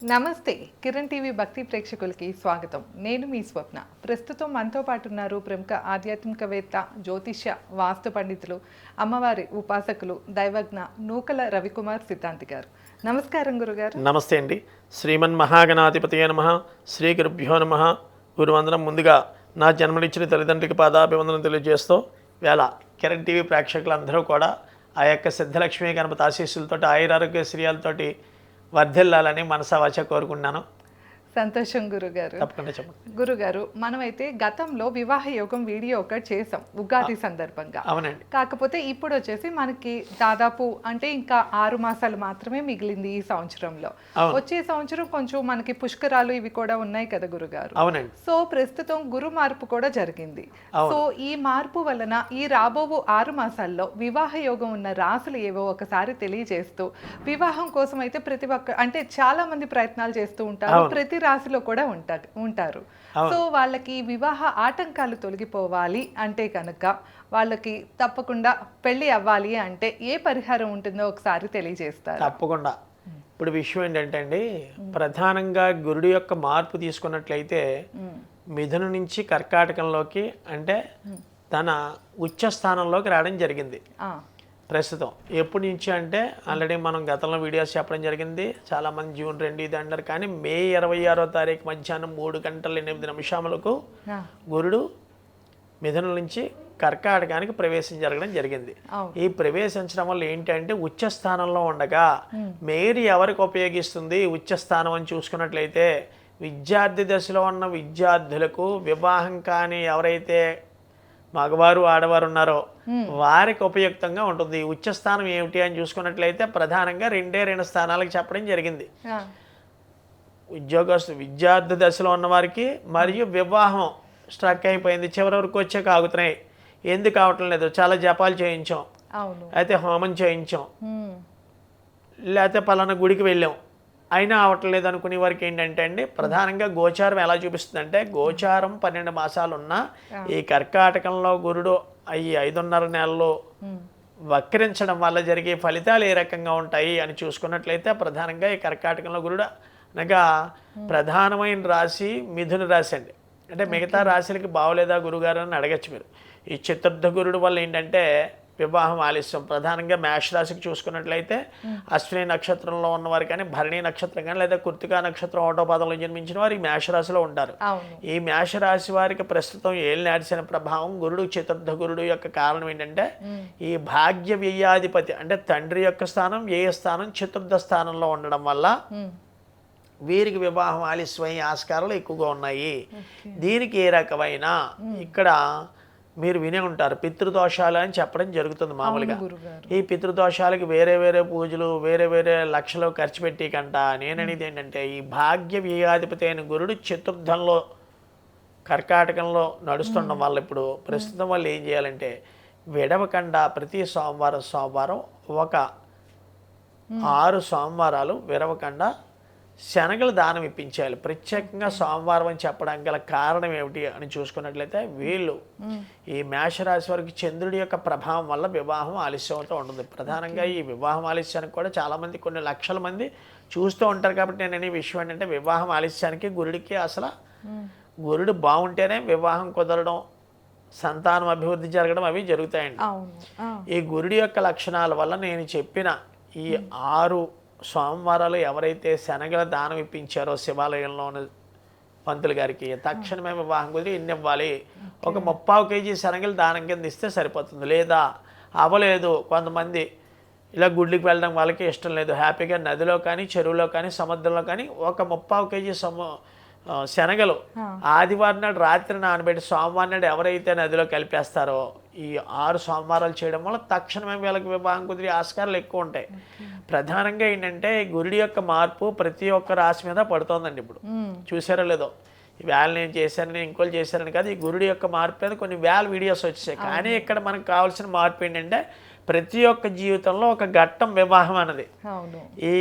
నమస్తే కిరణ్ టీవీ భక్తి ప్రేక్షకులకి స్వాగతం. నేను మీ స్వప్న. ప్రస్తుతం మనతో పాటు ఉన్నారు ప్రముఖ ఆధ్యాత్మికవేత్త, జ్యోతిష్య, వాస్తు పండితులు, అమ్మవారి ఉపాసకులు, దైవజ్ఞ నూకల రవికుమార్ సిద్ధాంతి గారు. నమస్కారం గురుగారు. నమస్తే అండి. శ్రీమన్ మహాగణాధిపతయ నమః. శ్రీ గురుభ్యో నమః. గురువందనం. ముందుగా నా జన్మనిచ్చిన తల్లిదండ్రులకి పాదాభివందనం తెలియజేస్తూ వేళ కిరణ్ టీవీ ప్రేక్షకులందరూ కూడా ఆ యొక్క సిద్ధలక్ష్మీ గణపతి ఆశీస్సులతో ఆయురారోగ్య శ్రీయాలతోటి వర్ధిల్లాలని మనసావాచ కోరుకున్నాను. సంతోషం గురుగారు. తప్పకుండా చెప్పండి. గురుగారు, మనమైతే గతంలో వివాహ యోగం వీడియో ఒకటి చేసాం ఉగాది సందర్భంగా. అవునండి. కాకపోతే ఇప్పుడు వచ్చేసి మనకి దాదాపు అంటే ఇంకా 6 మాసాలు మాత్రమే మిగిలింది ఈ సంవత్సరంలో. వచ్చే సంవత్సరం కొంచెం మనకి పుష్కరాలు ఇవి కూడా ఉన్నాయి కదా గురుగారు. అవునండి. సో ప్రస్తుతం గురు మార్పు కూడా జరిగింది. సో ఈ మార్పు వలన ఈ రాబోవు 6 మాసాల్లో వివాహ యోగం ఉన్న రాసులు ఏవో ఒకసారి తెలియజేస్తూ, వివాహం కోసం అయితే ప్రతి ఒక్క అంటే చాలా మంది ప్రయత్నాలు చేస్తూ ఉంటారు, ప్రతి రాశిలో కూడా ఉంటారు. సో వాళ్ళకి వివాహ ఆటంకాలు తొలగిపోవాలి అంటే కనుక వాళ్ళకి తప్పకుండా పెళ్లి అవ్వాలి అంటే ఏ పరిహారం ఉంటుందో ఒకసారి తెలియజేస్తారు. తప్పకుండా. ఇప్పుడు విషయం ఏంటంటే అండి, ప్రధానంగా గురుడు యొక్క మార్పు తీసుకున్నట్లయితే మిథున నుంచి కర్కాటకంలోకి అంటే తన ఉచ్చ స్థానంలోకి రావడం జరిగింది. ప్రస్తుతం ఎప్పటి నుంచి అంటే ఆల్రెడీ మనం గతంలో వీడియోస్ చెప్పడం జరిగింది. చాలామంది జూన్ 2 ఇది అంటారు, కానీ మే 26వ తారీఖు మధ్యాహ్నం 3:08 గురుడు మిథునం నుంచి కర్కాటకానికి ప్రవేశం జరగడం జరిగింది. ఈ ప్రవేశించడం వల్ల ఏంటంటే ఉచ్చ స్థానంలో ఉండగా మేరు ఎవరికి ఉపయోగిస్తుంది ఉచ్చ స్థానం అని చూసుకున్నట్లయితే, విద్యార్థి దశలో ఉన్న విద్యార్థులకు, వివాహం కానీ ఎవరైతే మగవారు ఆడవారు ఉన్నారో వారికి ఉపయుక్తంగా ఉంటుంది. ఉచ్చ స్థానం ఏమిటి అని చూసుకున్నట్లయితే ప్రధానంగా 2 స్థానాలకు చెప్పడం జరిగింది. విద్యార్థి దశలో ఉన్న వారికి మరియు వివాహం స్ట్రక్ అయిపోయింది, చివరి వరకు వచ్చాక ఆగుతున్నాయి, ఎందుకు అవటం లేదు, చాలా జపాలు చేయించాం, అయితే హోమం చేయించాం, లేకపోతే పలానా గుడికి వెళ్ళాం అయినా అవట్లేదు అనుకునే వారికి ఏంటంటే అండి, ప్రధానంగా గోచారం ఎలా చూపిస్తుందంటే, గోచారం 12 మాసాలు ఉన్నా ఈ కర్కాటకంలో గురుడు ఈ 5.5 నెలలు వక్రించడం వల్ల జరిగే ఫలితాలు ఏ రకంగా ఉంటాయి అని చూసుకున్నట్లయితే, ప్రధానంగా ఈ కర్కాటకంలో గురుడు అనగా ప్రధానమైన రాశి మిథున రాశి అండి. అంటే మిగతా రాశులకి బాగోలేదా గురుగారు అని అడగచ్చు మీరు. ఈ చతుర్థ గురుడు వల్ల ఏంటంటే వివాహం ఆలస్యం. ప్రధానంగా మేష రాశికి చూసుకున్నట్లయితే అశ్విని నక్షత్రంలో ఉన్నవారు కానీ, భరణి నక్షత్రం కానీ, లేదా కృత్తికా నక్షత్రం 1వ పాదంలో జన్మించిన వారు ఈ మేషరాశిలో ఉంటారు. ఈ మేషరాశి వారికి ప్రస్తుతం ఏలినాటి ప్రభావం గురుడు, చతుర్థ గురుడు యొక్క కారణం ఏంటంటే, ఈ భాగ్య వ్యయాధిపతి అంటే తండ్రి యొక్క స్థానం, వ్యయ స్థానం చతుర్థ స్థానంలో ఉండడం వల్ల వీరికి వివాహం ఆలస్యమయ్యే ఆస్కారాలు ఎక్కువగా ఉన్నాయి. దీనికి ఏ రకమైన ఇక్కడ మీరు వినే ఉంటారు పితృదోషాలు అని చెప్పడం జరుగుతుంది మామూలుగా. ఈ పితృదోషాలకి వేరే వేరే పూజలు, వేరే వేరే లక్షలు ఖర్చు పెట్టి కంట నేననేది ఏంటంటే, ఈ భాగ్య వ్యయాధిపతి అయిన గురుడు చతుర్థంలో కర్కాటకంలో నడుస్తుండడం వల్ల ఇప్పుడు ప్రస్తుతం వాళ్ళు ఏం చేయాలంటే, విడవకుండా ప్రతి సోమవారం ఒక 6 సోమవారాలు విడవకుండా శనగలు దానం ఇప్పించాలి. ప్రత్యేకంగా సోమవారం అని చెప్పడానికి గల కారణం ఏమిటి అని చూసుకున్నట్లయితే, వీళ్ళు ఈ మేషరాశి వారికి చంద్రుడి యొక్క ప్రభావం వల్ల వివాహం ఆలస్యంతో ఉంటుంది. ప్రధానంగా ఈ వివాహం ఆలస్యానికి కూడా చాలామంది కొన్ని లక్షల మంది చూస్తూ ఉంటారు. కాబట్టి నేను ఈ విషయం ఏంటంటే, వివాహం ఆలస్యానికి గురుడికి అసలు గురుడు బాగుంటేనే వివాహం కుదరడం, సంతానం అభివృద్ధి జరగడం అవి జరుగుతాయండి. ఈ గురుడి యొక్క లక్షణాల వల్ల నేను చెప్పిన ఈ 6 సోమవారాలు ఎవరైతే శనగల దానం ఇప్పించారో శివాలయంలోని పంతులు గారికి, తక్షణమే వివాహం కుదిరి ఎన్ని ఇవ్వాలి, ఒక 30 kg శనగలు దానం కింద ఇస్తే సరిపోతుంది. లేదా అవ్వలేదు, కొంతమంది ఇలా గుడ్లకి వెళ్ళడం వాళ్ళకి ఇష్టం లేదు, హ్యాపీగా నదిలో కానీ, చెరువులో కానీ, సముద్రంలో కానీ ఒక 30 kg శనగలు ఆదివారం నాడు రాత్రి నానబెట్టి సోమవారం నాడు ఎవరైతే నదిలో కలిపేస్తారో, ఈ 6 సోమవారాలు చేయడం వల్ల తక్షణమే వీళ్ళకి వివాహం కుదిరే ఆస్కారాలు ఎక్కువ ఉంటాయి. ప్రధానంగా ఏంటంటే, గురుడి యొక్క మార్పు ప్రతి ఒక్క రాశి మీద పడుతోందండి. ఇప్పుడు చూసారో లేదో, వేళ నేను చేశానని, ఇంకోళ్ళు చేశారని కాదు, ఈ గురుడి యొక్క మార్పు మీద కొన్ని వేల వీడియోస్ వచ్చాయి. కానీ ఇక్కడ మనకు కావాల్సిన మార్పు ఏంటంటే, ప్రతి ఒక్క జీవితంలో ఒక ఘట్టం వివాహం అన్నది. ఈ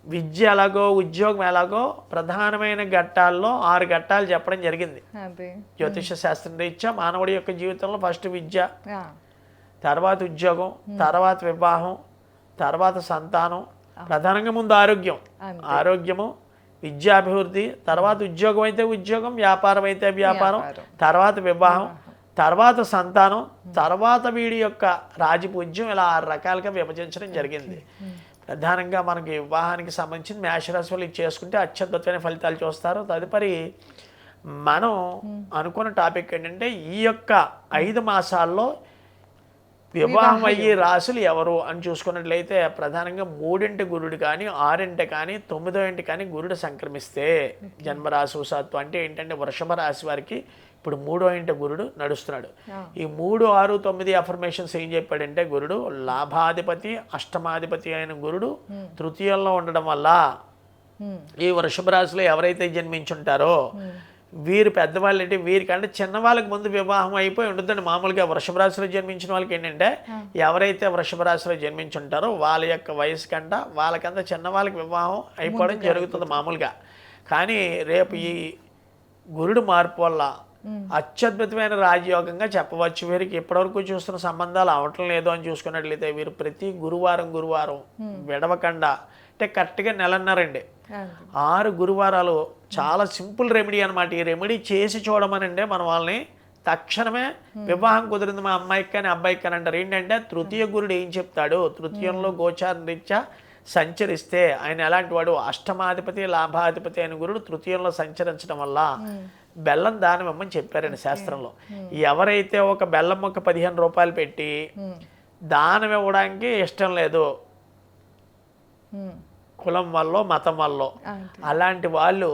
విద్య ఎలాగో, ఉద్యోగం ఎలాగో ప్రధానమైన ఘట్టాల్లో 6 ఘట్టాలు చెప్పడం జరిగింది. జ్యోతిష శాస్త్రం రీత్యా మానవుడి యొక్క జీవితంలో ఫస్ట్ విద్య, తర్వాత ఉద్యోగం, తర్వాత వివాహం, తర్వాత సంతానం, ప్రధానంగా ముందు ఆరోగ్యము, విద్యాభివృద్ధి, తర్వాత ఉద్యోగం అయితే ఉద్యోగం, వ్యాపారం అయితే వ్యాపారం, తర్వాత వివాహం, తర్వాత సంతానం, తర్వాత వీడి యొక్క రాజపూజ్యం, ఇలా 6 రకాలుగా విభజించడం జరిగింది. ప్రధానంగా మనకి వివాహానికి సంబంధించి మేషరాశి వాళ్ళు ఇది చేసుకుంటే అత్యద్భుతమైన ఫలితాలు చూస్తారు. తదుపరి మనం అనుకున్న టాపిక్ ఏంటంటే ఈ యొక్క 5 మాసాల్లో వివాహం అయ్యే రాశులు ఎవరు అని చూసుకున్నట్లయితే ప్రధానంగా 3 గురుడు కానీ 6 కానీ 9 కానీ గురుడు సంక్రమిస్తే జన్మరాశి వశాత్తు అంటే ఏంటంటే వృషభ రాశి వారికి ఇప్పుడు 3వ గురుడు నడుస్తున్నాడు. ఈ 3, 6, 9 అఫర్మేషన్స్ ఏం చెప్పాడంటే గురుడు లాభాధిపతి, అష్టమాధిపతి అయిన గురుడు తృతీయంలో ఉండడం వల్ల ఈ వృషభ రాశిలో ఎవరైతే జన్మించుంటారో వీరు పెద్దవాళ్ళు అంటే వీరికంటే చిన్నవాళ్ళకి ముందు వివాహం అయిపోయి ఉంటుందండి. మామూలుగా వృషభ రాశిలో జన్మించిన వాళ్ళకి ఏంటంటే ఎవరైతే వృషభ రాశిలో జన్మించుంటారో వాళ్ళ యొక్క వయసు కంట వాళ్ళకంతా చిన్నవాళ్ళకి వివాహం అయిపోవడం జరుగుతుంది మామూలుగా. కానీ రేపు ఈ గురుడు మార్పు వల్ల అత్యద్భుతమైన రాజయోగంగా చెప్పవచ్చు. వీరికి ఇప్పటివరకు చూస్తున్న సంబంధాలు అవటం లేదు అని చూసుకున్నట్లయితే వీరు ప్రతి గురువారం విడవకుండా అంటే కరెక్ట్గా నెలన్నారండి 6 గురువారాలు చాలా సింపుల్ రెమెడీ అనమాట. ఈ రెమెడీ చేసి చూడమనండి మన వాళ్ళని తక్షణమే వివాహం కుదిరింది మా అమ్మాయికి కానీ అబ్బాయికి కానీ అంటారు. ఏంటంటే తృతీయ గురుడు ఏం చెప్తాడు, తృతీయంలో గోచార రీత్యా సంచరిస్తే ఆయన ఎలాంటి వాడు, అష్టమాధిపతి లాభాధిపతి అయిన గురుడు తృతీయంలో సంచరించడం వల్ల బెల్లం దానం ఇవ్వమని చెప్పారండి శాస్త్రంలో. ఎవరైతే ఒక బెల్లం మొక్క 15 రూపాయలు పెట్టి దానం ఇవ్వడానికి ఇష్టం లేదు కులం వల్ల మతం వల్ల, అలాంటి వాళ్ళు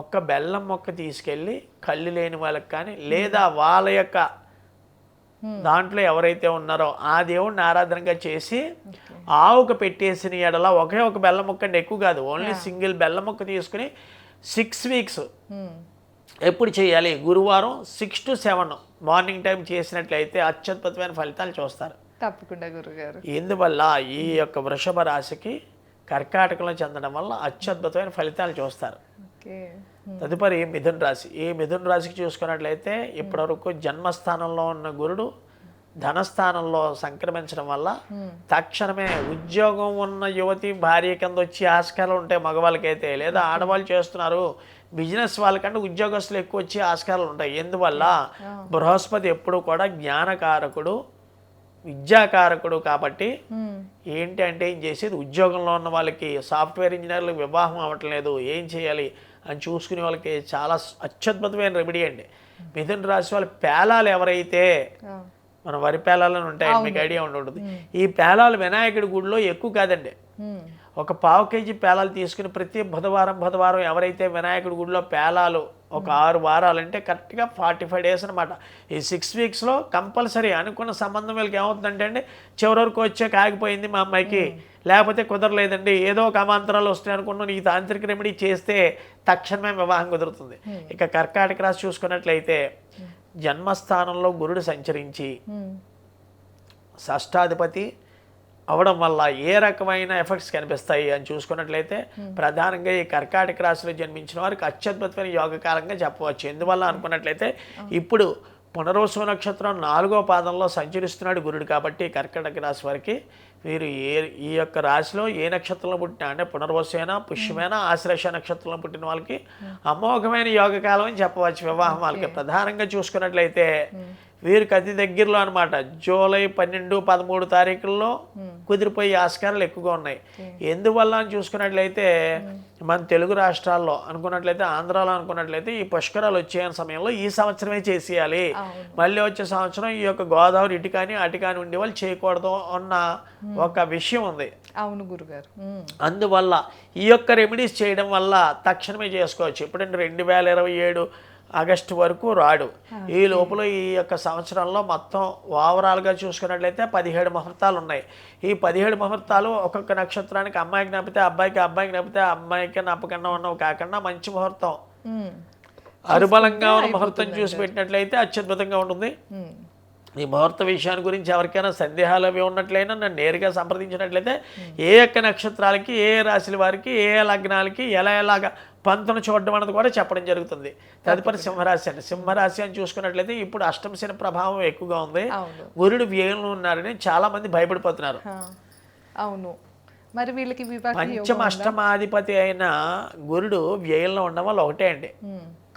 ఒక్క బెల్లం మొక్క తీసుకెళ్ళి కళ్ళు లేని వాళ్ళకి కానీ లేదా వాళ్ళ యొక్క దాంట్లో ఎవరైతే ఉన్నారో ఆ దేవుడిని ఆరాధనగా చేసి ఆవుకు పెట్టేసిన ఎడల ఒకే ఒక బెల్లం మొక్క అంటే ఎక్కువ కాదు, ఓన్లీ సింగిల్ బెల్లం మొక్క తీసుకుని 6 వీక్స్ ఎప్పుడు చేయాలి, గురువారం 6 to 7 మార్నింగ్ టైం చేసినట్లయితే అత్యద్భుతమైన ఫలితాలు చూస్తారు తప్పకుండా గురుగారు. ఇందువల్ల ఈ యొక్క వృషభ రాశికి కర్కాటకంలో చెందడం వల్ల అత్యద్భుతమైన ఫలితాలు చూస్తారు. తదుపరి మిథున రాశి. ఈ మిథున రాశికి చూసుకున్నట్లయితే ఇప్పటివరకు జన్మస్థానంలో ఉన్న గురుడు ధనస్థానంలో సంక్రమించడం వల్ల తక్షణమే ఉద్యోగం ఉన్న యువతి భార్య కింద వచ్చి ఆస్కారాలు ఉంటాయి మగవాళ్ళకైతే, లేదా ఆడవాళ్ళు చేస్తున్నారు బిజినెస్ వాళ్ళకంటే ఉద్యోగస్తులు ఎక్కువ వచ్చే ఆస్కారాలు ఉంటాయి. ఎందువల్ల బృహస్పతి ఎప్పుడు కూడా జ్ఞానకారకుడు, విద్యాకారకుడు కాబట్టి ఏంటి అంటే ఏం చేసేది ఉద్యోగంలో ఉన్న వాళ్ళకి సాఫ్ట్వేర్ ఇంజనీర్లకు వివాహం అవ్వట్లేదు ఏం చేయాలి అని చూసుకునే వాళ్ళకి చాలా అత్యద్భుతమైన రెమెడీ అండి. మిథున రాశి వాళ్ళ పేలాలు ఎవరైతే మన వరి పేలాలని ఉంటాయండి, మీకు ఐడియా ఉంటుంది. ఈ పేలాలు వినాయకుడి గుడిలో ఎక్కువ కాదండి, ఒక 1/2 kg పేలాలు తీసుకుని ప్రతి బుధవారం ఎవరైతే వినాయకుడి గుడిలో పేలాలు ఒక 6 వారాలు అంటే కరెక్ట్గా 45 days అనమాట. ఈ 6 weeksలో కంపల్సరీ అనుకున్న సంబంధం వీళ్ళకి ఏమవుతుందంటే అండి చివరి వరకు వచ్చాక ఆగిపోయింది మా అమ్మాయికి, లేకపోతే కుదరలేదండి ఏదో ఒక అమాంతరాలు వస్తాయి అనుకున్నాను, ఈ తాంత్రిక రెమెడీ చేస్తే తక్షణమే వివాహం కుదురుతుంది. ఇక కర్కాటక రాశి చూసుకున్నట్లయితే జన్మస్థానంలో గురుడు సంచరించి షష్టాధిపతి అవడం వల్ల ఏ రకమైన ఎఫెక్ట్స్ కనిపిస్తాయి అని చూసుకున్నట్లయితే ప్రధానంగా ఈ కర్కాటక రాశిలో జన్మించిన వారికి అత్యద్భుతమైన యోగకాలంగా చెప్పవచ్చు. ఎందువల్ల అనుకున్నట్లయితే ఇప్పుడు పునర్వసు నక్షత్రం 4వ పాదంలో సంచరిస్తున్నాడు గురుడు కాబట్టి కర్కాటక రాశి వారికి వీరు ఈ యొక్క రాశిలో ఏ నక్షత్రంలో పుట్టినా అంటే పునర్వసైనా పుష్యమైనా ఆశ్లేష నక్షత్రంలో పుట్టిన వాళ్ళకి అమోఘమైన యోగకాలం అని చెప్పవచ్చు. వివాహం వాళ్ళకి ప్రధానంగా చూసుకున్నట్లయితే వీరికి అతి దగ్గరలో అనమాట జూలై 12, 13 తారీఖుల్లో కుదిరిపోయే ఆస్కారాలు ఎక్కువగా ఉన్నాయి. ఎందువల్ల అని చూసుకున్నట్లయితే మన తెలుగు రాష్ట్రాల్లో అనుకున్నట్లయితే ఆంధ్రాలో అనుకున్నట్లయితే ఈ పుష్కరాలు వచ్చే సమయంలో ఈ సంవత్సరమే చేసేయాలి, మళ్ళీ వచ్చే సంవత్సరం ఈ యొక్క గోదావరి ఇటు కానీ అటు కానీ ఉండే వాళ్ళు చేయకూడదు అన్న ఒక విషయం ఉంది. అవును గురుగారు. అందువల్ల ఈ యొక్క రెమెడీస్ చేయడం వల్ల తక్షణమే చేసుకోవచ్చు. ఎప్పుడంటే 2027 ఆగస్టు వరకు రాడు. ఈ లోపల ఈ యొక్క సంవత్సరంలో మొత్తం ఓవరాల్గా చూసుకున్నట్లయితే 17 ముహూర్తాలు ఉన్నాయి. ఈ 17 ముహూర్తాలు ఒక్కొక్క నక్షత్రానికి అమ్మాయికి నప్పితే అబ్బాయికి, అబ్బాయికి నప్పితే అమ్మాయికి నప్పకుండా ఉన్నవి కాకుండా మంచి ముహూర్తం అరుబలంగా ఉన్న ముహూర్తం చూసి పెట్టినట్లయితే అత్యద్భుతంగా ఉంటుంది. ఈ ముహూర్త విషయాన్ని గురించి ఎవరికైనా సందేహాలు అవి ఉన్నట్లయినా నన్ను నేరుగా సంప్రదించినట్లయితే ఏ యొక్క నక్షత్రాలకి ఏ రాశుల వారికి ఏ లగ్నాలకి ఎలాగా పంతును చూడడం అన్నది కూడా చెప్పడం జరుగుతుంది. తదుపరి సింహరాశి అండి. సింహరాశి అని చూసుకున్నట్లయితే ఇప్పుడు అష్టమ శని ప్రభావం ఎక్కువగా ఉంది, గురుడు వ్యయంలో ఉన్నారని చాలా మంది భయపడిపోతున్నారు. అవును, మరి వీళ్ళకి వివాహ పంచమ అష్టమాధిపతి అయిన గురుడు వ్యయంలో ఉండడం వల్ల ఒకటే అండి,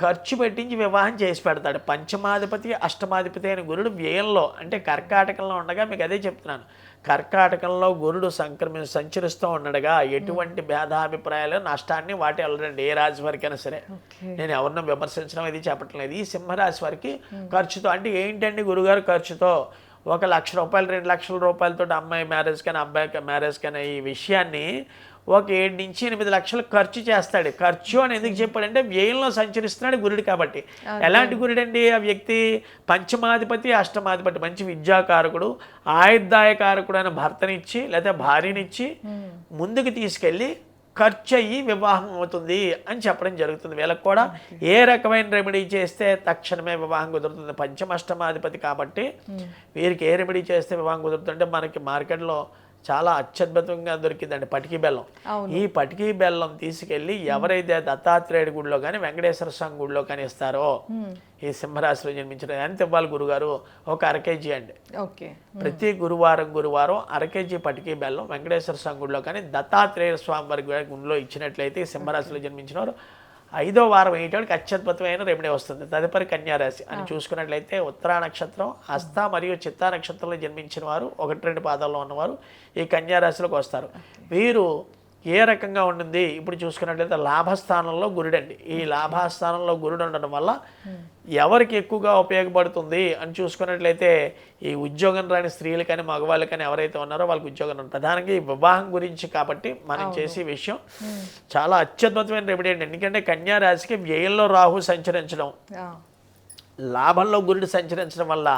ఖర్చు పెట్టించి వివాహం చేసి పెడతాడు. పంచమాధిపతి అష్టమాధిపతి అయిన గురుడు వ్యయంలో అంటే కర్కాటకంలో ఉండగా, మీకు అదే చెప్తున్నాను, కర్కాటకంలో గురుడు సంచరిస్తూ ఉండగా ఎటువంటి భేదాభిప్రాయాలు నష్టాన్ని వాటి వెళ్ళరండి ఏ రాశి వారికైనా సరే. నేను ఎవరినో విమర్శించడం ఇది చెప్పట్లేదు. ఈ సింహరాశి వారికి ఖర్చుతో అంటే ఏంటండి గురుగారు ఖర్చుతో 1,00,000 రూపాయలు 2,00,000 రూపాయలతో అమ్మాయి మ్యారేజ్ కానీ అబ్బాయి మ్యారేజ్ కానీ ఈ విషయాన్ని ఒక 7 నుంచి 8 లక్షలు ఖర్చు చేస్తాడు. ఖర్చు అని ఎందుకు చెప్పాడంటే వ్యయంలో సంచరిస్తున్నాడు గురుడు కాబట్టి. ఎలాంటి గురుడండి ఆ వ్యక్తి? పంచమాధిపతి అష్టమాధిపతి, మంచి విద్యాకారకుడు, ఆయుర్దాయకారకుడు అయిన భర్తనిచ్చి లేదా భార్యనిచ్చి ముందుకు తీసుకెళ్ళి ఖర్చు అయ్యి వివాహం అవుతుంది అని చెప్పడం జరుగుతుంది. వీళ్ళకి కూడా ఏ రకమైన రెమెడీ చేస్తే తక్షణమే వివాహం కుదురుతుంది. పంచమాష్టమాధిపతి కాబట్టి వీరికి ఏ రెమెడీ చేస్తే వివాహం కుదురుతుందంటే మనకి మార్కెట్లో చాలా అత్యద్భుతంగా దొరికిందండి పటికీ బెల్లం. ఈ పటికీ బెల్లం తీసుకెళ్ళి ఎవరైతే దత్తాత్రేయుడి గుడిలో కానీ వెంకటేశ్వర స్వామి గుడిలో కానీ ఇస్తారో, ఈ సింహరాశిలో జన్మించిన ఎంత ఇవ్వాలి గురుగారు? ఒక 1/2 కేజీ అండి. ప్రతి గురువారం 1/2 కేజీ పటికీ బెల్లం వెంకటేశ్వర స్వామి గుడిలో కానీ దత్తాత్రేయ స్వామి వారి గుడిలో ఇచ్చినట్లయితే సింహరాశిలో జన్మించిన వారు 5వ వారం అయ్యేటానికి అత్యద్భుతమైన రెమెడీ వస్తుంది. తదుపరి కన్యారాశి అని చూసుకున్నట్లయితే ఉత్తరా నక్షత్రం, హస్త మరియు చిత్తా నక్షత్రంలో జన్మించిన వారు 1-2 పాదాల్లో ఉన్నవారు ఈ కన్యారాశిలోకి వస్తారు. వీరు ఏ రకంగా ఉంటుంది ఇప్పుడు చూసుకున్నట్లయితే లాభస్థానంలో గురుడండి. ఈ లాభస్థానంలో గురుడు ఉండడం వల్ల ఎవరికి ఎక్కువగా ఉపయోగపడుతుంది అని చూసుకున్నట్లయితే ఈ ఉద్యోగం రాని స్త్రీలు కానీ మగవాళ్ళు కానీ ఎవరైతే ఉన్నారో వాళ్ళకి ఉద్యోగం ప్రధానంగా ఈ వివాహం గురించి కాబట్టి మనం చేసే విషయం చాలా అత్యద్భుతమైన రెమెడీ అండి. ఎందుకంటే కన్యా రాశికి వ్యయంలో రాహు సంచరించడం, లాభంలో గురుడు సంచరించడం వల్ల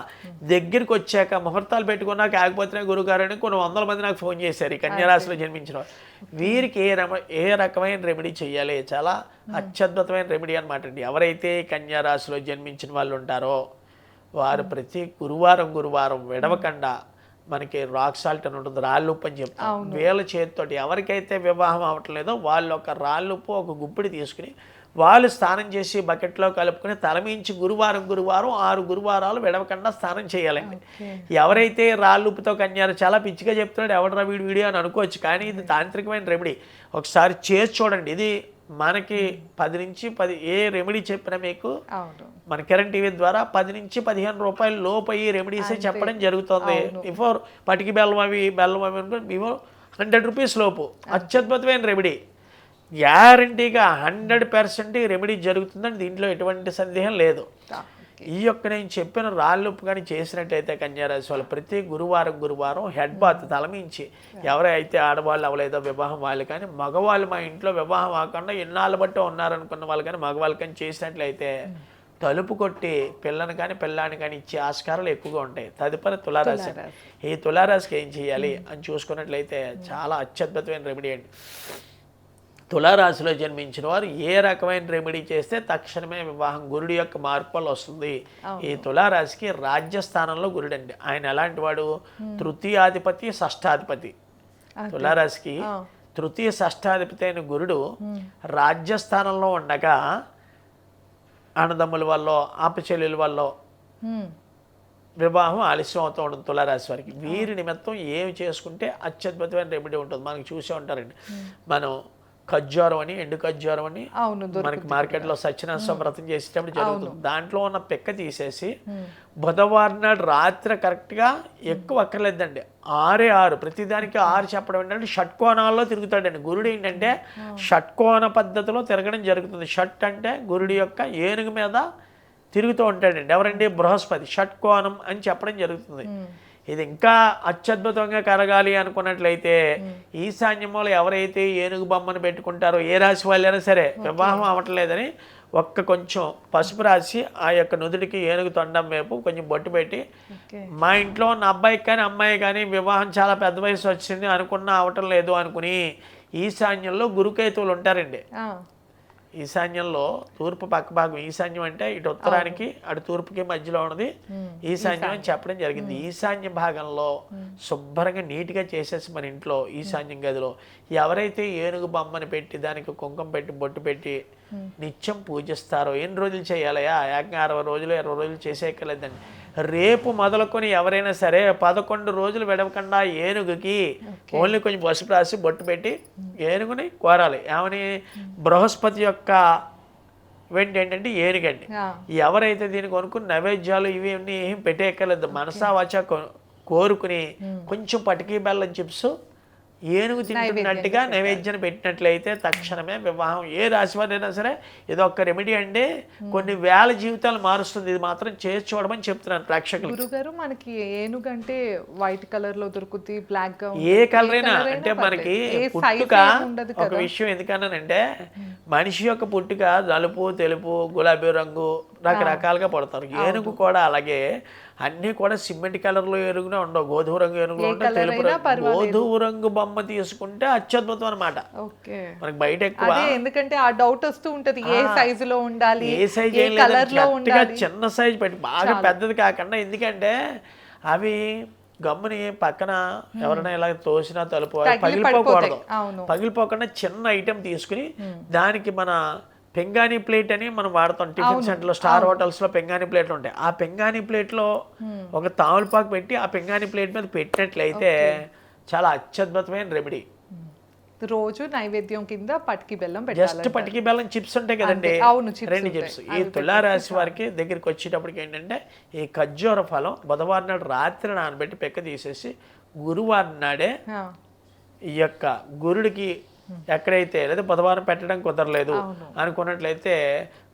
దగ్గరికి వచ్చాక ముహూర్తాలు పెట్టుకున్నాక ఆగిపోతున్నాయి గురుగారు అని కొన్ని 100 మంది నాకు ఫోన్ చేశారు ఈ కన్యారాశిలో జన్మించిన వారు. వీరికి ఏ రకమైన రెమెడీ చేయాలి? చాలా అత్యద్భుతమైన రెమెడీ అనమాట అండి. ఎవరైతే కన్యారాశిలో జన్మించిన వాళ్ళు ఉంటారో వారు ప్రతి గురువారం విడవకుండా మనకి రాక్ సాల్ట్ అని ఉంటుంది, రాళ్ళుప్పు అని చెప్తాం. వీళ్ళ చేతితోటి ఎవరికైతే వివాహం అవ్వట్లేదో వాళ్ళు ఒక రాళ్ళుప్పు ఒక గుప్పిడి తీసుకుని వాళ్ళు స్నానం చేసి బకెట్లో కలుపుకొని తలమించి గురువారం 6 గురువారాలు విడవకుండా స్నానం చేయాలండి. ఎవరైతే రాళ్ళుప్పుతో కన్యారు చాలా పిచ్చిగా చెప్తున్నాడు ఎవడరా వీడియో అని అనుకోవచ్చు, కానీ ఇది తాంత్రికమైన రెమెడీ. ఒకసారి చేసి చూడండి. ఇది మనకి 10 నుంచి 10 ఏ రెమెడీ చెప్పినా మీకు మన కిరణ్ టీవీ ద్వారా 10 నుంచి 15 రూపాయల లోపు ఈ రెమెడీసే చెప్పడం జరుగుతుంది. బిఫోర్ పటికి బెల్లం అవి బిఫోర్ 100 రూపీస్ లోపు అత్యద్భుతమైన రెమెడీ. గ్యారంటీగా 100% రెమెడీ జరుగుతుందని దీంట్లో ఎటువంటి సందేహం లేదు. ఈ యొక్క నేను చెప్పిన రాళ్ళుప్పు కానీ చేసినట్టయితే కన్యారాశి వాళ్ళు ప్రతి గురువారం హెడ్ బాత్ తలమించి ఎవరైతే ఆడవాళ్ళు అవ్వలేదో వివాహం వాళ్ళు కానీ మగవాళ్ళు మా ఇంట్లో వివాహం కాకుండా ఎన్నాళ్ళు బట్టి ఉన్నారనుకున్న వాళ్ళు కానీ మగవాళ్ళు కానీ చేసినట్లయితే తలుపు కొట్టి పిల్లని కానీ పిల్లాన్ని కానీ ఇచ్చే ఆస్కారాలు ఎక్కువగా ఉంటాయి. తదుపరి తులారాశి. ఈ తులారాశికి ఏం చేయాలి అని చూసుకున్నట్లయితే చాలా అత్యద్భుతమైన రెమెడీ అండి. తులారాశిలో జన్మించిన వారు ఏ రకమైన రెమెడీ చేస్తే తక్షణమే వివాహం గురుడి యొక్క మార్పు వల్ల వస్తుంది. ఈ తులారాశికి రాజ్యస్థానంలో గురుడు అండి. ఆయన ఎలాంటి వాడు? తృతీయాధిపతి షష్టాధిపతి. తులారాశికి తృతీయ షష్టాధిపతి అయిన గురుడు రాజ్యస్థానంలో ఉండగా అన్నదమ్ముల వల్ల ఆపచెల్లుల వల్ల వివాహం ఆలస్యం అవుతూ ఉంటుంది తులారాశి వారికి. వీరి నిమిత్తం ఏమి చేసుకుంటే అత్యద్భుతమైన రెమెడీ ఉంటుంది. మనకి చూసే ఉంటారండి, మనం ఖర్జూరం అని ఎండు ఖర్జూరం అని మనకి మార్కెట్లో సత్యనారాయణ వ్రతం చేసేటప్పుడు జరుగుతుంది. దాంట్లో ఉన్న పిక్క తీసేసి బుధవారం నాడు రాత్రి కరెక్ట్గా ఎక్కువ అక్కర్లేదండి 6 ప్రతిదానికి 6 చెప్పడం ఏంటంటే షట్కోణాల్లో తిరుగుతాడండి గురుడు. ఏంటంటే షట్కోణ పద్ధతిలో తిరగడం జరుగుతుంది. షట్ అంటే గురుడి యొక్క ఏనుగు మీద తిరుగుతూ ఉంటాడండి. ఎవరండి? బృహస్పతి. షట్కోణం అని చెప్పడం జరుగుతుంది. ఇది ఇంకా అత్యద్భుతంగా కరగాలి అనుకున్నట్లయితే ఈశాన్యంలో ఎవరైతే ఏనుగు బొమ్మను పెట్టుకుంటారో ఏ రాశి వాళ్ళైనా సరే వివాహం అవ్వట్లేదని కొంచెం పసుపు రాసి ఆ యొక్క నుదుడికి ఏనుగు తొండం వైపు కొంచెం బొట్టు పెట్టి మా ఇంట్లో ఉన్న అబ్బాయికి కానీ అమ్మాయి కానీ వివాహం చాలా పెద్ద వయసు వచ్చింది అనుకున్నా అవటం లేదు అనుకుని ఈశాన్యంలో గురుకేతువులు ఉంటారండి. ఈశాన్యంలో తూర్పు పక్క భాగం, ఈశాన్యం అంటే ఇటు ఉత్తరానికి అటు తూర్పుకి మధ్యలో ఉన్నది ఈశాన్యం అని చెప్పడం జరిగింది. ఈశాన్య భాగంలో శుభ్రంగా నీట్గా చేసేసి మన ఇంట్లో ఈశాన్యం గదిలో ఎవరైతే ఏనుగు బొమ్మని పెట్టి దానికి కుంకుమ పెట్టి బొట్టు పెట్టి నిత్యం పూజిస్తారో ఎన్ని రోజులు చేయాలయా? 60 రోజులు 20 రోజులు చేసేయక్కర్లేదండి. రేపు మొదలుకొని ఎవరైనా సరే 11 రోజులు విడవకుండా ఏనుగుకి ఓన్లీ కొంచెం పసుపు రాసి బొట్టు పెట్టి ఏనుగుని కోరాలి. ఏమని? బృహస్పతి యొక్క వెంట ఏంటంటే ఏనుగండి. ఎవరైతే దీన్ని కొనుక్కుని నైవేద్యాలు ఇవి ఏం పెట్టేయక్కర్లేదు, మనసా వాచా కోరుకుని కొంచెం పటికీ బెల్లం చిప్స్ ఏనుగు తింటున్నట్టుగా నైవేద్యం పెట్టినట్లయితే తక్షణమే వివాహం. ఏ రాశి వారైనా సరే ఇదొక్క రెమెడీ అండి, కొన్ని వేల జీవితాలు మారుస్తుంది. ఇది మాత్రం చేసి చూడమని చెప్తున్నాను ప్రేక్షకులు. గురుగారు, మనకి ఏనుగు అంటే వైట్ కలర్ లో దొరుకుతుంది, బ్లాక్ గా, ఏ కలర్ అయినా అంటే మనకి పుట్టుక ఒక విషయం ఎందుకన్నానంటే మనిషి యొక్క పుట్టుక నలుపు, తెలుపు, గులాబీ రంగు రకరకాలుగా పడతారు. ఏనుగు కూడా అలాగే అన్నీ కూడా సిమెంట్ కలర్లో ఏనుగునే ఉండవు, గోధుమ రంగు ఏనుగులు ఉంటాయి, తెలుపు రంగు. గోధుమ రంగు బొమ్మ తీసుకుంటే అత్యద్భుతం అనమాట. మనకి బయట ఎక్కువ, ఎందుకంటే ఆ డౌట్ వస్తూ ఉంటది, ఏ సైజు లో ఉండాలి, ఏ సైజ్ ఏం లేదు, చిన్న సైజ్ పెట్టి బాగా పెద్దది కాకుండా. ఎందుకంటే అవి గమ్ముని పక్కన ఎవరైనా ఇలా తోసినా తలుపు పగిలిపోకూడదు. పగిలిపోకుండా చిన్న ఐటెం తీసుకుని దానికి మన పెంగానీ ప్లేట్ అని మనం వాడతాం టిఫిన్ సెంటర్లో, స్టార్ హోటల్స్లో పెంగానీ ప్లేట్లు ఉంటాయి. ఆ పెంగానీ ప్లేట్లో ఒక తామలపాకు పెట్టి ఆ పెంగానీ ప్లేట్ మీద పెట్టినట్లయితే చాలా అత్యద్భుతమైన రెమెడీ. రోజు నైవేద్యం కింద పటికి బెల్లం, జస్ట్ పటికి బెల్లం చిప్స్ ఉంటాయి కదండి, 2 చిప్స్. ఈ తులారాశి వారికి దగ్గరికి వచ్చేటప్పటికి ఏంటంటే ఈ ఖర్జూర ఫలం బుధవారం నాడు రాత్రి నానబెట్టి పెక్క తీసేసి గురువారం నాడే ఈ యొక్క గురుడికి ఎక్కడైతే లేదా బుధవారం పెట్టడం కుదరలేదు అనుకున్నట్లయితే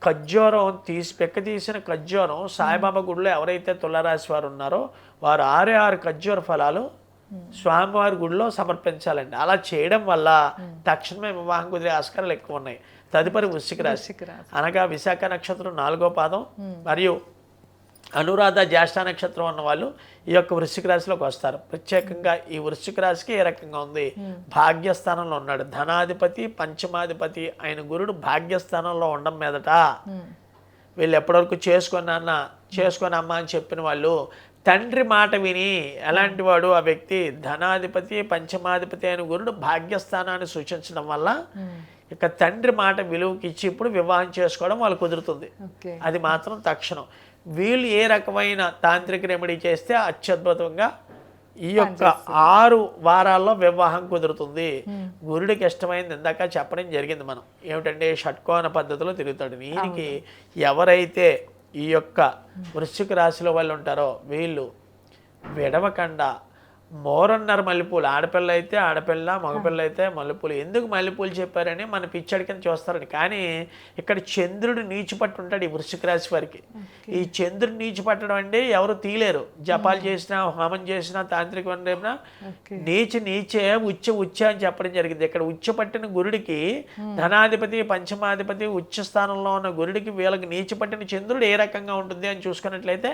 ఖర్జూరం పెక్క తీసిన ఖర్జూరం సాయిబాబా గుడిలో ఎవరైతే తులారాశి వారు ఉన్నారో వారు 6 ఖర్జూర ఫలాలు స్వామివారి గుడిలో సమర్పించాలండి. అలా చేయడం వల్ల తక్షణమే వివాహం కుదిరే ఆస్కారాలు ఎక్కువ ఉన్నాయి. తదుపరి వృశ్చిక రాశి అనగా విశాఖ నక్షత్రం 4వ పాదం మరియు అనురాధ జ్యేష్ఠ నక్షత్రం ఉన్న వాళ్ళు ఈ యొక్క వృశ్చిక రాశిలోకి వస్తారు. ప్రత్యేకంగా ఈ వృశ్చిక రాశికి ఏ రకంగా ఉంది? భాగ్యస్థానంలో ఉన్నాడు. ధనాధిపతి, పంచమాధిపతి అయిన గురుడు భాగ్యస్థానంలో ఉండడం మీదట వీళ్ళు ఎప్పటివరకు చేసుకొని అమ్మ అని చెప్పిన వాళ్ళు తండ్రి మాట విని, ఎలాంటి వాడు ఆ వ్యక్తి? ధనాధిపతి, పంచమాధిపతి అయిన గురుడు భాగ్యస్థానాన్ని సూచించడం వల్ల ఇక తండ్రి మాట విలువకి ఇచ్చి ఇప్పుడు వివాహం చేసుకోవడం వాళ్ళు కుదురుతుంది. అది మాత్రం తక్షణం. వీళ్ళు ఏ రకమైన తాంత్రిక రెమెడీ చేస్తే అత్యద్భుతంగా ఈ యొక్క 6 వారాల్లో వివాహం కుదురుతుంది. గురుడికి ఇష్టమైంది ఇందాక చెప్పడం జరిగింది మనం, ఏమిటంటే షట్కోణ పద్ధతిలో తిరుగుతాడు. వీరికి ఎవరైతే ఈ యొక్క వృశ్చిక రాశిలో వాళ్ళు ఉంటారో వీళ్ళు విడవకుండా మోరన్నర మల్లెపూలు, ఆడపిల్ల అయితే ఆడపిల్ల, మగపిల్ల అయితే మల్లెపూలు. ఎందుకు మల్లెపూలు చెప్పారని మన పిచ్చడి కింద చూస్తారని. కానీ ఇక్కడ చంద్రుడు నీచిపట్టు ఉంటాడు ఈ వృశ్చిక రాశి వారికి. ఈ చంద్రుడు నీచిపట్టడం అంటే ఎవరు తీయలేరు. జపాలు చేసినా, హోమం చేసినా, తాంత్రిక రేపునా నీచే ఉచ్చ అని చెప్పడం జరిగింది. ఇక్కడ ఉచ్చపట్టిన గురుడికి ధనాధిపతి, పంచమాధిపతి ఉచ్చ స్థానంలో ఉన్న గురుడికి వీళ్ళకి నీచిపట్టిన చంద్రుడు ఏ రకంగా ఉంటుంది అని చూసుకున్నట్లయితే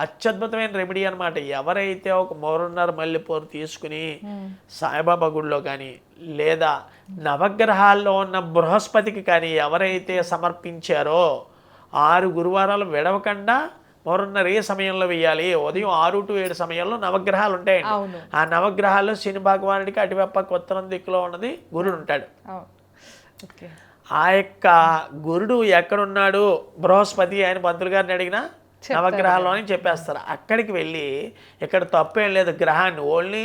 అత్యద్భుతమైన రెమెడీ అనమాట. ఎవరైతే ఒక మోరన్నర మల్లెపూలు తీసుకుని సాయిబాబా గుడిలో కానీ లేదా నవగ్రహాల్లో ఉన్న బృహస్పతికి కానీ ఎవరైతే సమర్పించారో 6 గురువారాలు విడవకుండా మోరన్నర ఏ సమయంలో వేయాలి? ఉదయం 6 to 7 సమయంలో నవగ్రహాలు ఉంటాయండి. ఆ నవగ్రహాల్లో శని భగవానుడికి అటువెప్ప ఉత్తరం దిక్కులో ఉన్నది గురుడు ఉంటాడు. ఆ యొక్క గురుడు ఎక్కడున్నాడు? బృహస్పతి ఆయన పంతులు గారిని అడిగినా నవగ్రహాల్లో అని చెప్పేస్తారు. అక్కడికి వెళ్ళి ఇక్కడ తప్పేం లేదు, గ్రహాన్ని ఓన్లీ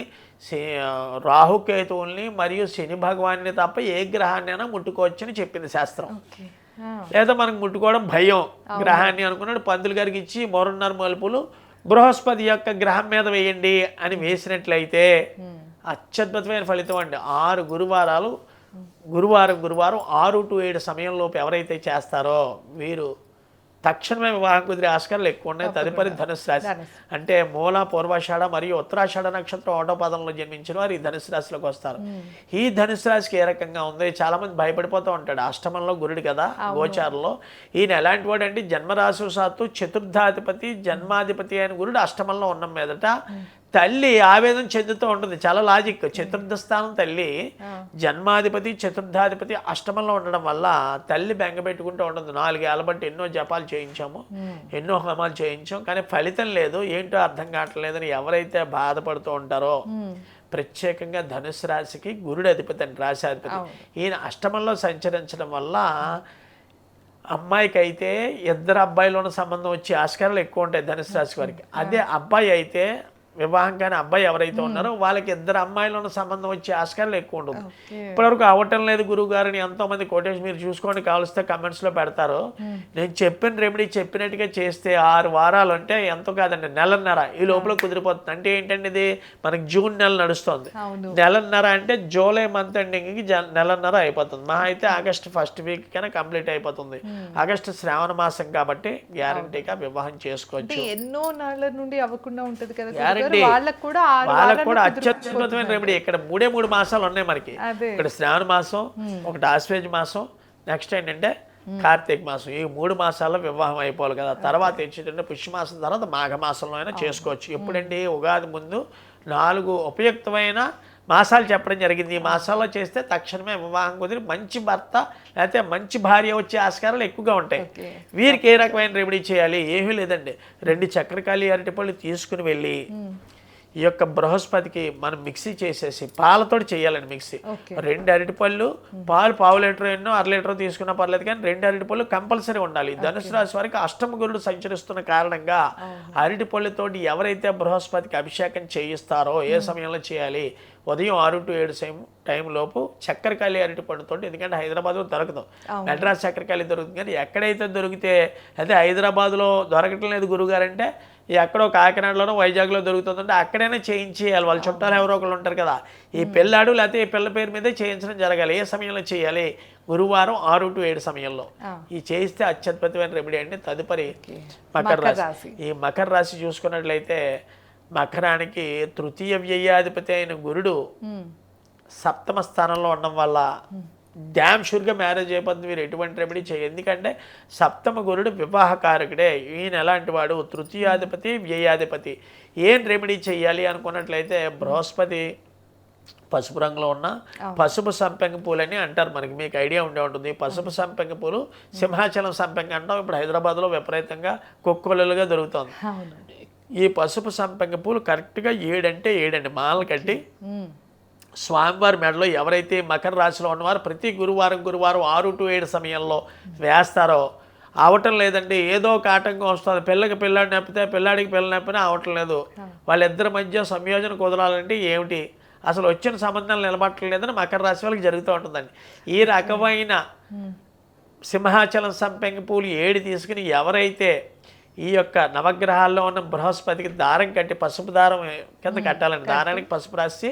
రాహుకేతువుల్ని మరియు శని భగవాన్ని తప్ప ఏ గ్రహాన్ని అయినా ముట్టుకోవచ్చని చెప్పింది శాస్త్రం. లేదా మనకు ముట్టుకోవడం భయం గ్రహాన్ని అనుకున్నాడు. పంతులు గారికి ఇచ్చి 3.5 మలుపులు బృహస్పతి యొక్క గ్రహం మీద వేయండి అని వేసినట్లయితే అత్యద్భుతమైన ఫలితం అండి. 6 గురువారాలు గురువారం 6 to 7 సమయంలోపు ఎవరైతే చేస్తారో వీరు తక్షణమే వివాహం కుదిరే ఆస్కారాలు ఎక్కువ ఉన్నాయి. తదుపరి ధనుసు రాశి అంటే మూల, పూర్వాషాఢ మరియు ఉత్తరాషాఢ నక్షత్రం 1వ పాదంలో జన్మించిన వారు ఈ ధనుసు రాశిలోకి వస్తారు. ఈ ధనుసు రాశికి ఏ రకంగా ఉంది? చాలా మంది భయపడిపోతూ ఉంటాడు. అష్టమంలో గురుడు కదా గోచారంలో. ఈయన ఎలాంటి వాడు అంటే జన్మరాశి సాత్తు చతుర్థాధిపతి, జన్మాధిపతి అయిన గురుడు అష్టమంలో ఉన్న మీదట తల్లి ఆవేదన చెందుతూ ఉంటుంది. చాలా లాజిక్. చతుర్థ స్థానం తల్లి, జన్మాధిపతి, చతుర్థాధిపతి అష్టమంలో ఉండడం వల్ల తల్లి బెంగపెట్టుకుంటూ ఉంటుంది. 4 ఏళ్ళ బట్టి ఎన్నో జపాలు చేయించాము, ఎన్నో హోమాలు చేయించాం, కానీ ఫలితం లేదు, ఏంటో అర్థం కావట్లేదని ఎవరైతే బాధపడుతూ ఉంటారో ప్రత్యేకంగా ధనుసు రాశికి గురుడు అధిపతి అండి, రాశాధిపతి. ఈయన అష్టమంలో సంచరించడం వల్ల అమ్మాయికి అయితే ఇద్దరు అబ్బాయిలోని సంబంధం వచ్చే ఆస్కారాలు ఎక్కువ ఉంటాయి ధనుసు రాశి వారికి. అదే అబ్బాయి అయితే వివాహం కానీ అబ్బాయి ఎవరైతే ఉన్నారో వాళ్ళకి ఇద్దరు అమ్మాయిలోని సంబంధం వచ్చే ఆస్కారాలు ఎక్కువ ఉంటుంది. ఇప్పటివరకు అవ్వటం లేదు గురువు గారిని ఎంతోమంది కోటేషన్ మీరు చూసుకోండి, కావలిస్తే కమెంట్స్లో పెడతారు. నేను చెప్పిన రెమెడీ చెప్పినట్టుగా చేస్తే 6 వారాలు అంటే ఎంతో కాదండి, నెలన్నర ఈ లోపల కుదిరిపోతుంది. అంటే ఏంటంటే ఇది మనకి జూన్ నెల నడుస్తుంది, నెలన్నర అంటే జూలై మంత్ ఎండింగ్కి నెలన్నర అయిపోతుంది. మా అయితే ఆగస్టు ఫస్ట్ వీక్ కన్నా కంప్లీట్ అయిపోతుంది. ఆగస్టు శ్రావణ మాసం కాబట్టి గ్యారంటీగా వివాహం చేసుకోవచ్చు. ఎన్నో నాళ్ళ నుండి అవ్వకుండా ఉంటుంది కదా, వాళ్ళకు కూడా అత్యద్భుతమైన రెమెడీ. ఇక్కడ 3 మాసాలు ఉన్నాయి మనకి. ఇక్కడ శ్రావణ మాసం, ఒకటి ఆశ్వేజ మాసం, నెక్స్ట్ ఏంటంటే కార్తీక మాసం. ఈ 3 మాసాల్లో వివాహం అయిపోవాలి కదా. తర్వాత ఏంటంటే పుష్యమాసం తర్వాత మాఘమాసంలో అయినా చేసుకోవచ్చు. ఎప్పుడండి ఉగాది ముందు 4 ఉపయుక్తమైన మాసాలు చెప్పడం జరిగింది. ఈ మాసాల్లో చేస్తే తక్షణమే వివాహం కుదిరి మంచి భర్త లేకపోతే మంచి భార్య వచ్చే ఆస్కారాలు ఎక్కువగా ఉంటాయి. వీరికి ఏ రకమైన రెమెడీ చేయాలి? ఏమీ లేదండి, 2 చక్రకాళి అరటిపళ్ళు తీసుకుని వెళ్ళి ఈ యొక్క బృహస్పతికి మనం మిక్సీ చేసేసి పాలతోటి చేయాలండి మిక్సీ. 2 అరటిపళ్ళు, పాలు 1/2 లీటర్ ఎన్నో 1/2 లీటర్ తీసుకున్నా పర్లేదు, కానీ 2 అరటిపళ్ళు కంపల్సరీ ఉండాలి. ధనుసు రాశి వారికి అష్టమ గురుడు సంచరిస్తున్న కారణంగా అరటిపళ్ళతోటి ఎవరైతే బృహస్పతికి అభిషేకం చేయిస్తారో ఏ సమయంలో చేయాలి? ఉదయం 6 to 7 టైం లోపు చక్కెరకాయలు అరటిపండుతో. ఎందుకంటే హైదరాబాద్లో దొరకదు, మెడ్రాస్ చక్కెరకాయలు దొరుకుతుంది. కానీ ఎక్కడైతే దొరికితే అయితే హైదరాబాద్లో దొరకటం లేదు గురుగారంటే ఎక్కడో కాకినాడలోనో వైజాగ్లో దొరుకుతుందంటే అక్కడైనా చేయించేయాలి. వాళ్ళ చుట్టాలు ఎవరో ఒకళ్ళు ఉంటారు కదా, ఈ పిల్లాడు లేకపోతే ఈ పిల్ల పేరు మీదే చేయించడం జరగాలి. ఏ సమయంలో చేయాలి? గురువారం 6 to 7 సమయంలో ఈ చేయిస్తే అత్యద్భుతమైన రెమెడీ అండి. తదుపరి మకర రాశి. ఈ మకర రాశి చూసుకున్నట్లయితే మకరానికి తృతీయ వ్యయాధిపతి అయిన గురుడు సప్తమ స్థానంలో ఉండడం వల్ల డ్యామ్ షూర్గా మ్యారేజ్ అయిపోతుంది. మీరు ఎటువంటి రెమెడీ చేయాలి? ఎందుకంటే సప్తమ గురుడు వివాహకారకుడే. ఈయన ఎలాంటి వాడు? తృతీయాధిపతి, వ్యయాధిపతి. ఏం రెమెడీ చేయాలి అనుకున్నట్లయితే బృహస్పతి పసుపు రంగులో ఉన్న పసుపు సంపెంగ పూలని అంటారు మనకి, మీకు ఐడియా ఉండే ఉంటుంది. పసుపు సంపెంగ పూలు సింహాచలం సంపెంగ అంటాం. ఇప్పుడు హైదరాబాద్లో విపరీతంగా కుక్కపిల్లలుగా దొరుకుతుంది. ఈ పసుపు సంపెంగ పూలు కరెక్ట్గా 7 అంటే 7 మాలలు కట్టి స్వామివారి మెడలో ఎవరైతే మకర రాశిలో ఉన్నవారు ప్రతి గురువారం 6 to 7 సమయంలో వేస్తారో అవటం లేదండి, ఏదో ఒక ఆటంకం వస్తుంది. పిల్లకి పిల్లాడి నప్పితే పిల్లాడికి పిల్ల నప్పినా అవటం లేదు. వాళ్ళిద్దరి మధ్య సంయోజన కుదరాలంటే ఏమిటి? అసలు వచ్చిన సంబంధాలు నిలబట్టడం లేదని మకర రాశి వాళ్ళకి జరుగుతూ ఉంటుందండి. ఈ రకమైన సింహాచలం సంపెంగ పూలు 7 తీసుకుని ఎవరైతే ఈ యొక్క నవగ్రహాల్లో ఉన్న బృహస్పతికి దారం కట్టి పసుపు దారం కింద కట్టాలండి. దారానికి పసుపు రాసి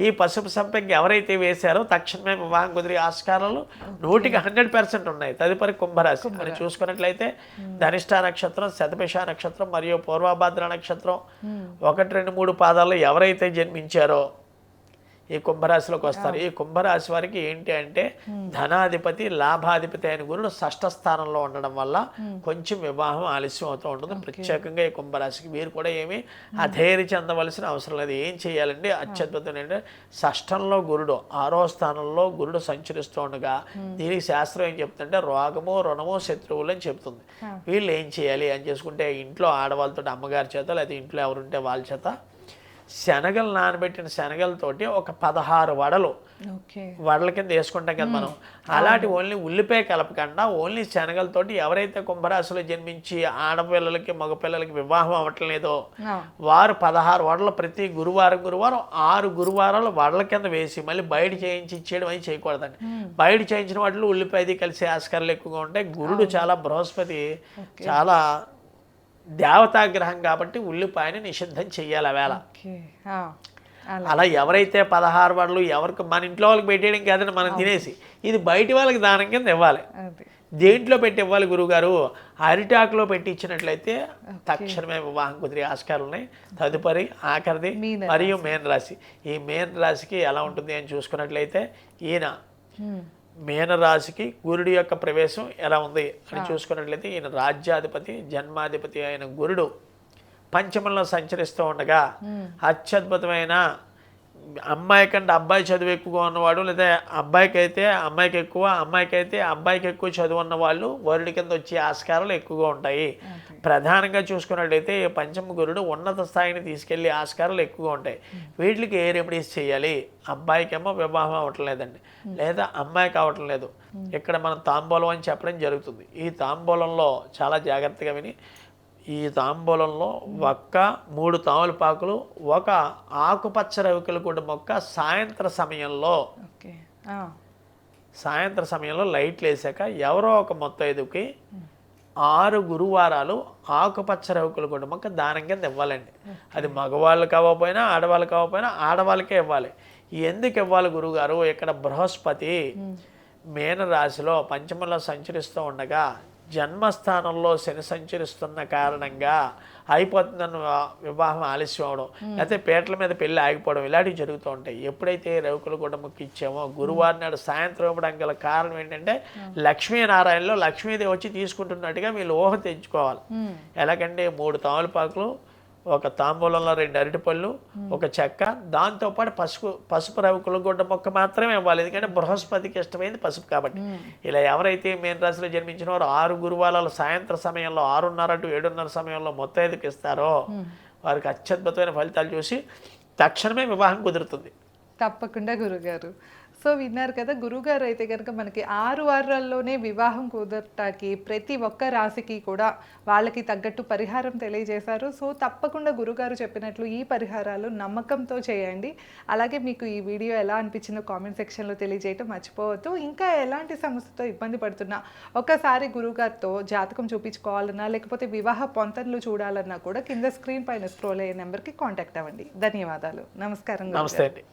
ఈ పసుపు సంపెంగ ఎవరైతే వేశారో తక్షణమే వివాహం కుదిరే ఆస్కారాలు 100% ఉన్నాయి. తదుపరి కుంభరాశి అని చూసుకున్నట్లయితే ధనిష్ట నక్షత్రం, శతభిష నక్షత్రం మరియు పూర్వభాద్ర నక్షత్రం 1, 2, 3 పాదాల్లో ఎవరైతే జన్మించారో ఈ కుంభరాశిలోకి వస్తారు. ఈ కుంభరాశి వారికి ఏంటి అంటే ధనాధిపతి, లాభాధిపతి అయిన గురుడు 6వ స్థానంలో ఉండడం వల్ల కొంచెం వివాహం ఆలస్యం అవుతూ ఉంటుంది. ప్రత్యేకంగా ఈ కుంభరాశికి వీరు కూడా ఏమీ అధైర్య చెందవలసిన అవసరం లేదు. ఏం చేయాలండి? అత్యద్భుతం ఏంటంటే 6ంలో గురుడు, 6వ స్థానంలో గురుడు సంచరిస్తూ ఉండగా దీనికి శాస్త్రం ఏం చెప్తుందంటే రోగము, రుణము, శత్రువులు అని చెప్తుంది. వీళ్ళు ఏం చేయాలి అని చేసుకుంటే ఇంట్లో ఆడవాళ్ళతో అమ్మగారి చేత లేకపోతే ఇంట్లో ఎవరుంటే వాళ్ళ చేత శనగలు నానబెట్టిన శనగలతోటి ఒక 16 వడల కింద వేసుకుంటాం కదా మనం. అలాంటి ఓన్లీ ఉల్లిపాయ కలపకుండా ఓన్లీ శనగలతోటి ఎవరైతే కుంభరాశిలో జన్మించి ఆడపిల్లలకి మగపిల్లలకి వివాహం అవ్వటం లేదో వారు 16 వడలు ప్రతి గురువారం 6 గురువారాలు వడల కింద వేసి మళ్ళీ బయట చేయించి ఇచ్చేయడం అని చేయకూడదండి. బయట చేయించిన వాటిలో ఉల్లిపాయది కలిసి ఆస్కారాలు ఎక్కువగా ఉంటాయి. గురుడు చాలా బృహస్పతి చాలా దేవతాగ్రహం కాబట్టి ఉల్లిపాయని నిషిద్ధం చెయ్యాలి వేళ. అలా ఎవరైతే 16 వడలు ఎవరికి మన ఇంట్లో వాళ్ళకి పెట్టేయడం కాదని మనం తినేసి ఇది బయట వాళ్ళకి దానం కింద ఇవ్వాలి. దేంట్లో పెట్టి ఇవ్వాలి గురువుగారు? అరిటాకులో పెట్టి ఇచ్చినట్లయితే తక్షణమే వివాహం కుదిరే ఆస్కారాలు ఉన్నాయి. తదుపరి ఆఖరిది మరియు మేన రాశి. ఈ మేన రాశికి ఎలా ఉంటుంది అని చూసుకున్నట్లయితే ఈయన మీనరాశికి గురుడి యొక్క ప్రవేశం ఎలా ఉంది అని చూసుకున్నట్లయితే ఈయన రాజ్యాధిపతి, జన్మాధిపతి అయిన గురుడు పంచమంలో సంచరిస్తూ ఉండగా అత్యద్భుతమైన అమ్మాయి కంటే అబ్బాయి చదువు ఎక్కువగా ఉన్నవాడు, లేదా అబ్బాయికి అయితే అమ్మాయికి ఎక్కువ, అమ్మాయికి అయితే అబ్బాయికి ఎక్కువ చదువు ఉన్న వాళ్ళు వరుడి కింద వచ్చే ఆస్కారాలు ఎక్కువగా ఉంటాయి. ప్రధానంగా చూసుకున్నట్టయితే పంచమ గురుడు ఉన్నత స్థాయిని తీసుకెళ్లే ఆస్కారాలు ఎక్కువగా ఉంటాయి. వీటికి ఏ రెమెడీస్ చేయాలి? అబ్బాయికేమో వివాహం అవ్వటం లేదండి, లేదా అమ్మాయికి అవ్వటం లేదు. ఇక్కడ మనం తాంబూలం అని చెప్పడం జరుగుతుంది. ఈ తాంబూలంలో చాలా జాగ్రత్తగా విని, ఈ తాంబూలంలో 3 తామలపాకులు, ఒక ఆకుపచ్చ రవికల గుడ్డ మొక్క సాయంత్ర సమయంలో లైట్లు వేసాక ఎవరో ఒక మొత్తైదుకి 6 గురువారాలు ఆకుపచ్చ రవికల గుడ్డ మొక్క దానం కింద ఇవ్వాలండి. అది మగవాళ్ళు కాకపోయినా ఆడవాళ్ళు కాకపోయినా ఆడవాళ్ళకే ఇవ్వాలి. ఎందుకు ఇవ్వాలి గురువుగారు? ఇక్కడ బృహస్పతి మీనరాశిలో పంచమంలో సంచరిస్తూ ఉండగా జన్మస్థానంలో శని సంచరిస్తున్న కారణంగా అయిపోతుందన్న వివాహం ఆలస్యం అవడం, లేకపోతే పీటల మీద పెళ్ళి ఆగిపోవడం, ఇలాంటివి జరుగుతూ ఉంటాయి. ఎప్పుడైతే రవికులు కూడా ముక్కు ఇచ్చామో గురువారం నాడు సాయంత్రం ఇవ్వడానికి గల కారణం ఏంటంటే లక్ష్మీనారాయణలో లక్ష్మీదేవి వచ్చి తీసుకుంటున్నట్టుగా మీరు ఊహ తెచ్చుకోవాలి. ఎలాగంటే 3 తామలపాకులు, ఒక తాంబూలంలో 2 అరటిపళ్ళు, ఒక చెక్క, దాంతోపాటు పసుపు రవికుల గుడ్డ మొక్క మాత్రమే ఇవ్వాలి. ఎందుకంటే బృహస్పతికి ఇష్టమైంది పసుపు కాబట్టి. ఇలా ఎవరైతే మీన రాశిలో జన్మించిన వారు 6 గురువారాలు సాయంత్ర సమయంలో 6:30 to 7:30 సమయంలో మొత్తైదుకి ఇస్తారో వారికి అత్యద్భుతమైన ఫలితాలు చూసి తక్షణమే వివాహం కుదురుతుంది. తప్పకుండా గురుగారు. సో విన్నారు కదా, గురుగారు అయితే కనుక మనకి 6 వారాల్లోనే వివాహం కుదరటానికి ప్రతి ఒక్క రాశికి కూడా వాళ్ళకి తగ్గట్టు పరిహారం తెలియజేశారు. సో తప్పకుండా గురుగారు చెప్పినట్లు ఈ పరిహారాలు నమ్మకంతో చేయండి. అలాగే మీకు ఈ వీడియో ఎలా అనిపించిందో కామెంట్ సెక్షన్లో తెలియజేయటం మర్చిపోవద్దు. ఇంకా ఎలాంటి సమస్యతో ఇబ్బంది పడుతున్నా ఒకసారి గురుగారితో జాతకం చూపించుకోవాలన్నా, లేకపోతే వివాహ పొంతనలు చూడాలన్నా కూడా కింద స్క్రీన్ పైన స్క్రోల్ అయ్యే నెంబర్కి కాంటాక్ట్ అవ్వండి. ధన్యవాదాలు. నమస్కారం. నమస్తే అండి.